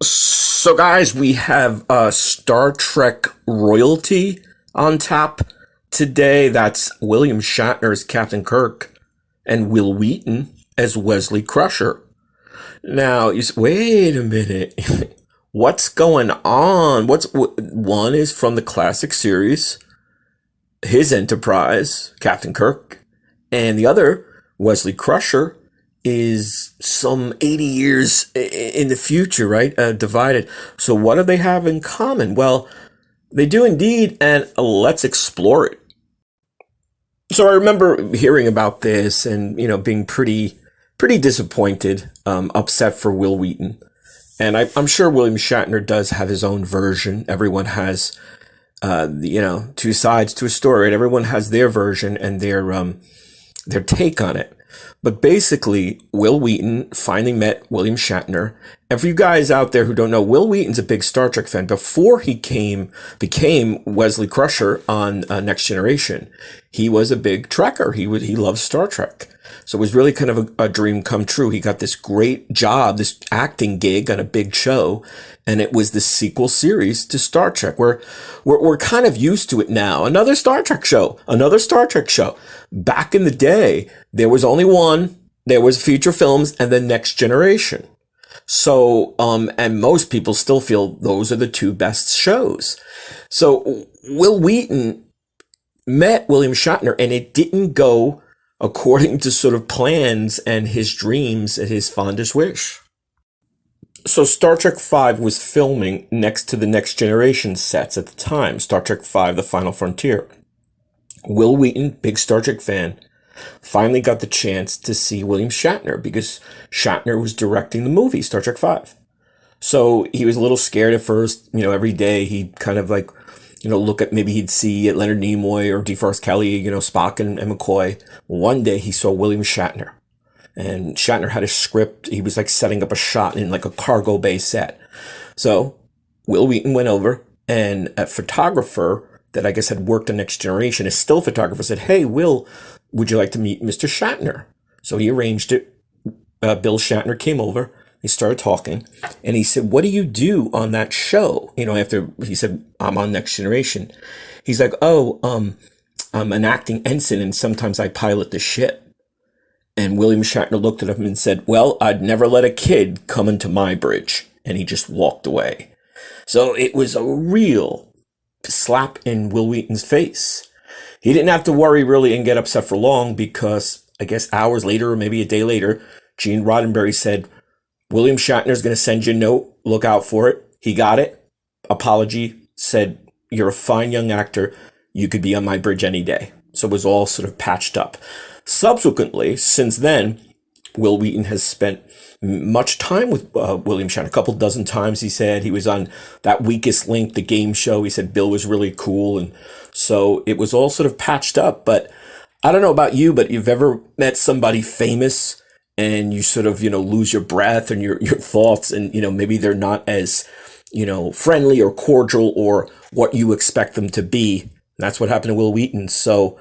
So, guys, we have Star Trek royalty on tap today. That's William Shatner as Captain Kirk and Wil Wheaton as Wesley Crusher. Now, you say, wait a minute. What's going on? One is from the classic series, his Enterprise, Captain Kirk, and the other, Wesley Crusher, is some 80 years in the future, right? Divided. So what do they have in common? Well, they do indeed, and let's explore it. So I remember hearing about this and, being pretty disappointed, upset for Wil Wheaton. And I'm sure William Shatner does have his own version. Everyone has, two sides to a story, and everyone has their version and their take on it. But basically, Wil Wheaton finally met William Shatner. And for you guys out there who don't know, Wil Wheaton's a big Star Trek fan. Before he became Wesley Crusher on Next Generation, he was a big Trekker. He loved Star Trek. So it was really kind of a dream come true. He got this great job, this acting gig on a big show, and it was the sequel series to Star Trek. We're kind of used to it now. Another Star Trek show, another Star Trek show. Back in the day, there was only one. There was feature films and then Next Generation. So, and most people still feel those are the two best shows. So Wil Wheaton met William Shatner, and it didn't go according to sort of plans and his dreams and his fondest wish. So Star Trek V was filming next to the Next Generation sets at the time. Star Trek V, The Final Frontier. Wil Wheaton, big Star Trek fan, finally got the chance to see William Shatner because Shatner was directing the movie Star Trek V. So he was a little scared at first. Every day he'd kind of like, look at, maybe he'd see Leonard Nimoy or DeForest Kelly, Spock and McCoy. One day he saw William Shatner, and Shatner had a script. He was like setting up a shot in like a cargo bay set. So Wil Wheaton went over, and a photographer that I guess had worked on Next Generation, a still photographer, said, "Hey, Will, would you like to meet Mr. Shatner?" So he arranged it. Bill Shatner came over. They started talking, and he said, "What do you do on that show?" After he said, "I'm on Next Generation." He's like, "Oh, I'm an acting ensign, and sometimes I pilot the ship." And William Shatner looked at him and said, "Well, I'd never let a kid come into my bridge." And he just walked away. So it was a real slap in Wil Wheaton's face. He didn't have to worry really and get upset for long because I guess hours later or maybe a day later, Gene Roddenberry said, "William Shatner's going to send you a note. Look out for it." He got it. Apology. Said, "You're a fine young actor. You could be on my bridge any day." So it was all sort of patched up. Subsequently, since then, Wil Wheaton has spent much time with William Shatner. A couple dozen times, he said. He was on that Weakest Link, the game show. He said Bill was really cool. And so it was all sort of patched up. But I don't know about you, but you've ever met somebody famous and you sort of, lose your breath and your thoughts, and, maybe they're not as, friendly or cordial or what you expect them to be. And that's what happened to Wil Wheaton. So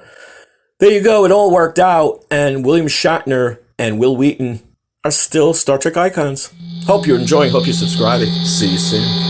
there you go. It all worked out. And William Shatner and Wil Wheaton are still Star Trek icons. Hope you're enjoying. Hope you're subscribing. See you soon.